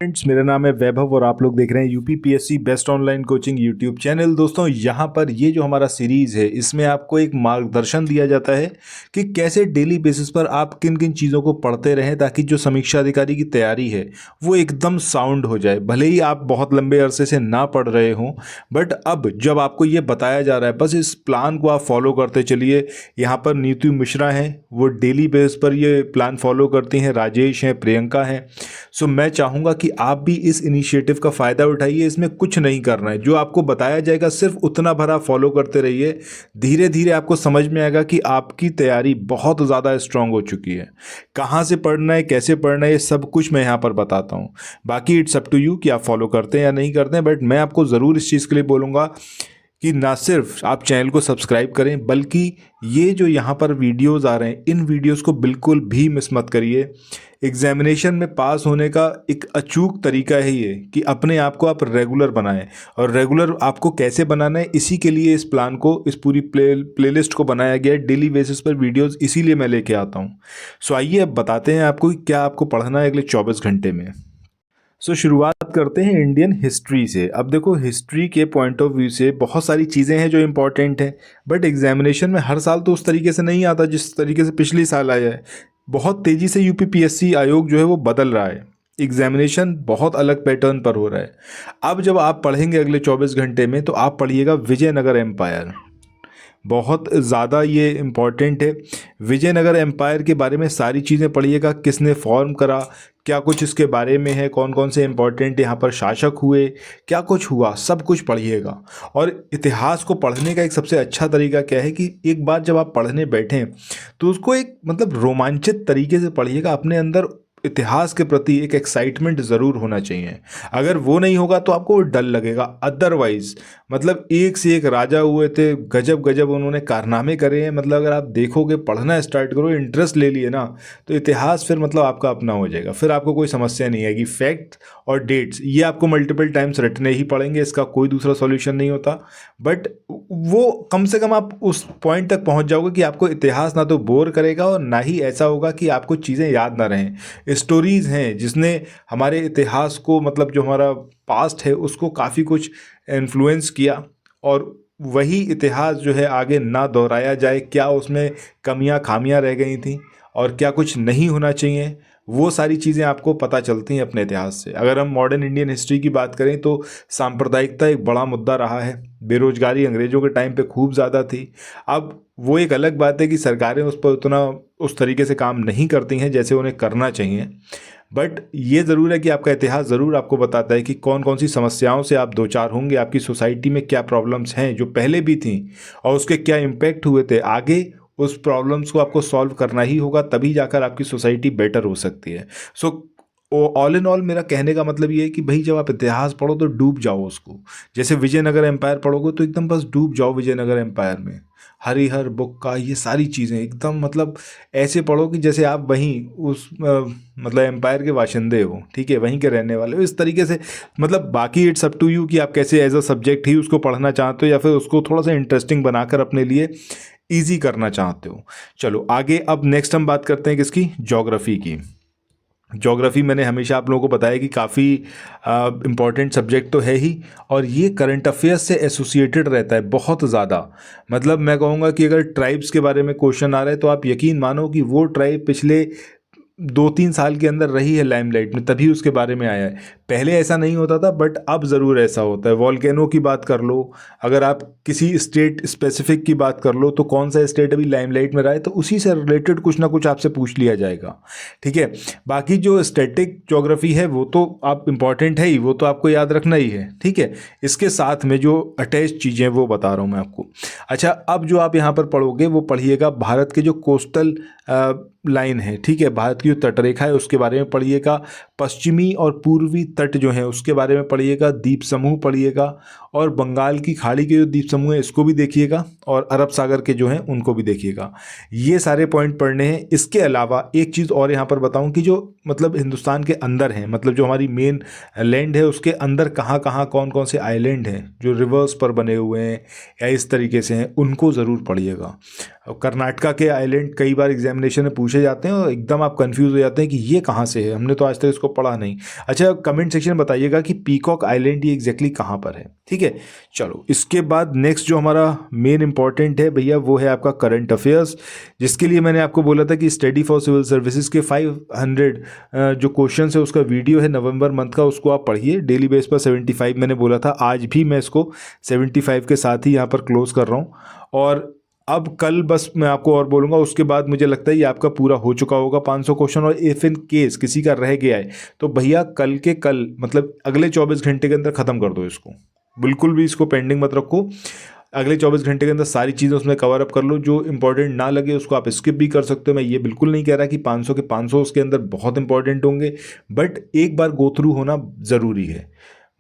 Friends, मेरा नाम है वैभव और आप लोग देख रहे हैं UPPSC best online coaching YouTube channel. दोस्तों, यहाँ पर ये जो हमारा सीरीज़ है इसमें आपको एक मार्गदर्शन दिया जाता है कि कैसे डेली बेसिस पर आप किन किन चीज़ों को पढ़ते रहें ताकि जो समीक्षा अधिकारी की तैयारी है वो एकदम साउंड हो जाए। भले ही आप बहुत लंबे अरसे से ना पढ़ रहे हों, बट अब जब आपको ये बताया जा रहा है बस इस प्लान को आप फॉलो करते चलिए। यहाँ पर नीतू मिश्रा हैं, वो डेली बेस पर ये प्लान फॉलो करती हैं, राजेश हैं, प्रियंका हैं। सो मैं चाहूँगा कि आप भी इस इनिशिएटिव का फ़ायदा उठाइए। इसमें कुछ नहीं करना है, जो आपको बताया जाएगा सिर्फ उतना भरा फॉलो करते रहिए। धीरे धीरे आपको समझ में आएगा कि आपकी तैयारी बहुत ज़्यादा स्ट्रांग हो चुकी है। कहाँ से पढ़ना है, कैसे पढ़ना है, ये सब कुछ मैं यहाँ पर बताता हूँ। बाकी इट्स अप टू यू कि आप फॉलो करते हैं या नहीं करते हैं, बट मैं आपको ज़रूर इस चीज़ के लिए बोलूँगा कि ना सिर्फ आप चैनल को सब्सक्राइब करें, बल्कि ये जो यहाँ पर वीडियोस आ रहे हैं इन वीडियोस को बिल्कुल भी मिस मत करिए। एग्जामिनेशन में पास होने का एक अचूक तरीका है ये कि अपने आप को आप रेगुलर बनाएं, और रेगुलर आपको कैसे बनाना है इसी के लिए इस प्लान को, इस पूरी प्लेलिस्ट को बनाया गया है। डेली बेसिस पर वीडियोस इसीलिए मैं लेके आता हूँ। सो आइए अब बताते हैं आपको कि क्या आपको पढ़ना है अगले 24 घंटे में। शुरुआत करते हैं इंडियन हिस्ट्री से। अब देखो, हिस्ट्री के पॉइंट ऑफ व्यू से बहुत सारी चीज़ें हैं जो इम्पॉर्टेंट हैं, बट एग्जामिनेशन में हर साल तो उस तरीके से नहीं आता जिस तरीके से पिछले साल आया है। बहुत तेज़ी से यूपीपीएससी आयोग जो है वो बदल रहा है। एग्जामिनेशन बहुत अलग पैटर्न पर हो रहा है। अब जब आप पढ़ेंगे अगले 24 घंटे में, तो आप पढ़िएगा विजयनगर एम्पायर। बहुत ज़्यादा ये इम्पॉर्टेंट है। विजयनगर एम्पायर के बारे में सारी चीज़ें पढ़िएगा, किसने फॉर्म करा, क्या कुछ इसके बारे में है, कौन कौन से इम्पोर्टेंट यहाँ पर शासक हुए, क्या कुछ हुआ, सब कुछ पढ़िएगा। और इतिहास को पढ़ने का एक सबसे अच्छा तरीका क्या है कि एक बार जब आप पढ़ने बैठें तो उसको एक रोमांचित तरीके से पढ़िएगा। अपने अंदर इतिहास के प्रति एक एक्साइटमेंट ज़रूर होना चाहिए। अगर वो नहीं होगा तो आपको डर लगेगा। अदरवाइज एक से एक राजा हुए थे, गजब गजब उन्होंने कारनामे करे हैं। अगर आप देखोगे, पढ़ना स्टार्ट करो, इंटरेस्ट ले लिए ना, तो इतिहास फिर आपका अपना हो जाएगा। फिर आपको कोई समस्या नहीं आएगी। फैक्ट और डेट्स ये आपको मल्टीपल टाइम्स रटने ही पड़ेंगे, इसका कोई दूसरा सॉल्यूशन नहीं होता। बट वो कम से कम आप उस पॉइंट तक पहुंच जाओगे कि आपको इतिहास ना तो बोर करेगा और ना ही ऐसा होगा कि आपको चीज़ें याद ना रहें। स्टोरीज़ हैं जिसने हमारे इतिहास को, जो हमारा पास्ट है उसको काफ़ी कुछ इन्फ्लुएंस किया, और वही इतिहास जो है आगे ना दोहराया जाए। क्या उसमें कमियां खामियां रह गई थी और क्या कुछ नहीं होना चाहिए, वो सारी चीज़ें आपको पता चलती हैं अपने इतिहास से। अगर हम मॉडर्न इंडियन हिस्ट्री की बात करें तो सांप्रदायिकता एक बड़ा मुद्दा रहा है। बेरोजगारी अंग्रेज़ों के टाइम पे खूब ज़्यादा थी। अब वो एक अलग बात है कि सरकारें उस पर उतना उस तरीके से काम नहीं करती हैं जैसे उन्हें करना चाहिए। बट ये ज़रूर है कि आपका इतिहास ज़रूर आपको बताता है कि कौन कौन सी समस्याओं से आप दो चार होंगे, आपकी सोसाइटी में क्या प्रॉब्लम्स हैं जो पहले भी थी और उसके क्या इम्पैक्ट हुए थे। आगे उस प्रॉब्लम्स को आपको सॉल्व करना ही होगा, तभी जाकर आपकी सोसाइटी बेटर हो सकती है। सो ऑल इन ऑल मेरा कहने का मतलब ये है कि भाई, जब आप इतिहास पढ़ो तो डूब जाओ उसको। जैसे विजयनगर एम्पायर पढ़ोगे तो एकदम बस डूब जाओ विजयनगर एम्पायर में। हरिहर बुक्का, ये सारी चीज़ें एकदम ऐसे पढ़ो कि जैसे आप वहीं उस एम्पायर के बाशिंदे हो, ठीक है, वहीं के रहने वाले हो। इस तरीके से बाकी इट्स अप टू यू कि आप कैसे एज अ सब्जेक्ट ही उसको पढ़ना चाहते हो या फिर उसको थोड़ा सा इंटरेस्टिंग बनाकर अपने लिए ईजी करना चाहते हो। चलो आगे, अब नेक्स्ट हम बात करते हैं किसकी, ज्योग्राफी की। ज्योग्राफी मैंने हमेशा आप लोगों को बताया कि काफ़ी इम्पॉर्टेंट सब्जेक्ट तो है ही, और ये करंट अफेयर्स से एसोसिएटेड रहता है बहुत ज़्यादा। मैं कहूँगा कि अगर ट्राइब्स के बारे में क्वेश्चन आ रहा है तो आप यकीन मानो कि वो ट्राइब पिछले 2-3 साल के अंदर रही है लाइमलाइट में, तभी उसके बारे में आया है। पहले ऐसा नहीं होता था, बट अब ज़रूर ऐसा होता है। वॉल्केनो की बात कर लो, अगर आप किसी स्टेट स्पेसिफिक की बात कर लो तो कौन सा स्टेट अभी लाइमलाइट में रहा है, तो उसी से रिलेटेड कुछ ना कुछ आपसे पूछ लिया जाएगा, ठीक है। बाकी जो स्टैटिक ज्योग्राफी है वो तो आप इम्पॉर्टेंट है ही, वो तो आपको याद रखना ही है, ठीक है। इसके साथ में जो अटैच चीज़ें वो बता रहा हूँ मैं आपको। अच्छा, अब जो आप यहाँ पर पढ़ोगे वो पढ़िएगा भारत के जो कोस्टल लाइन है, ठीक है, भारत की जो तटरेखा है उसके बारे में पढ़िएगा। पश्चिमी और पूर्वी तट जो हैं उसके बारे में पढ़िएगा। द्वीप समूह पढ़िएगा, और बंगाल की खाड़ी के जो द्वीप समूह है इसको भी देखिएगा, और अरब सागर के जो हैं उनको भी देखिएगा। ये सारे पॉइंट पढ़ने हैं। इसके अलावा एक चीज़ और यहाँ पर बताऊँ कि जो हिंदुस्तान के अंदर हैं, जो हमारी मेन लैंड है उसके अंदर कहाँ कहाँ कौन कौन से आइलैंड हैं जो रिवर्स पर बने हुए हैं या इस तरीके से हैं, उनको ज़रूर पढ़िएगा। और कर्नाटका के आइलैंड कई बार एग्जामिनेशन में पूछे जाते हैं और एकदम आप कंफ्यूज हो जाते हैं कि ये कहाँ से है, हमने तो आज तक इसको पढ़ा नहीं। अच्छा, कमेंट सेक्शन में बताइएगा कि पीकॉक आइलैंड ये एग्जैक्टली कहाँ पर है, ठीक है। चलो, इसके बाद नेक्स्ट जो हमारा मेन इंपॉर्टेंट है भैया वो है आपका करंट अफेयर्स, जिसके लिए मैंने आपको बोला था कि स्टडी फॉर सिविल सर्विसेज के 500 जो क्वेश्चन है उसका वीडियो है नवंबर मंथ का, उसको आप पढ़िए डेली बेस पर। 75 मैंने बोला था, आज भी मैं इसको 75 के साथ ही यहाँ पर क्लोज कर रहा हूँ। और अब कल बस मैं आपको और बोलूँगा, उसके बाद मुझे लगता है ये आपका पूरा हो चुका होगा 500 क्वेश्चन। और इफ़ इन केस किसी का रह गया है तो भैया कल के कल, मतलब अगले 24 घंटे के अंदर ख़त्म कर दो इसको, बिल्कुल भी इसको पेंडिंग मत रखो। अगले 24 घंटे के अंदर सारी चीज़ें उसमें कवर अप कर लो। जो इंपॉर्टेंट ना लगे उसको आप स्किप भी कर सकते हो। मैं ये बिल्कुल नहीं कह रहा कि 500 के 500 उसके अंदर बहुत इंपॉर्टेंट होंगे, बट एक बार गो थ्रू होना ज़रूरी है।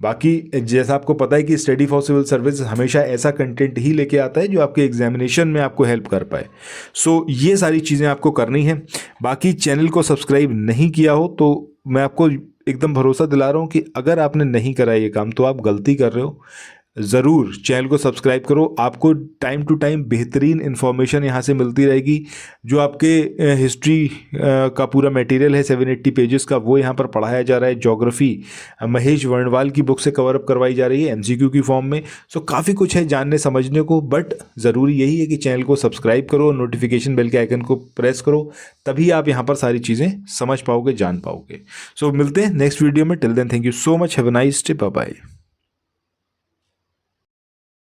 बाकी जैसा आपको पता है कि स्टडी फॉर सिविल सर्विस हमेशा ऐसा कंटेंट ही लेके आता है जो आपके एग्जामिनेशन में आपको हेल्प कर पाए। सो ये सारी चीज़ें आपको करनी है। बाकी चैनल को सब्सक्राइब नहीं किया हो तो मैं आपको एकदम भरोसा दिला रहा हूँ कि अगर आपने नहीं करा ये काम तो आप गलती कर रहे हो। ज़रूर चैनल को सब्सक्राइब करो, आपको टाइम टू टाइम बेहतरीन इन्फॉर्मेशन यहाँ से मिलती रहेगी। जो आपके हिस्ट्री का पूरा मटेरियल है 780 पेजेस का, वो यहाँ पर पढ़ाया जा रहा है। ज्योग्राफी महेश वर्णवाल की बुक से कवर अप करवाई जा रही है MCQ की फॉर्म में। सो काफ़ी कुछ है जानने समझने को, बट ज़रूरी यही है कि चैनल को सब्सक्राइब करो, नोटिफिकेशन बेल के आइकन को प्रेस करो, तभी आप यहाँ पर सारी चीज़ें समझ पाओगे, जान पाओगे। सो मिलते हैं नेक्स्ट वीडियो में। Till then thank you so much, have a nice day, bye bye.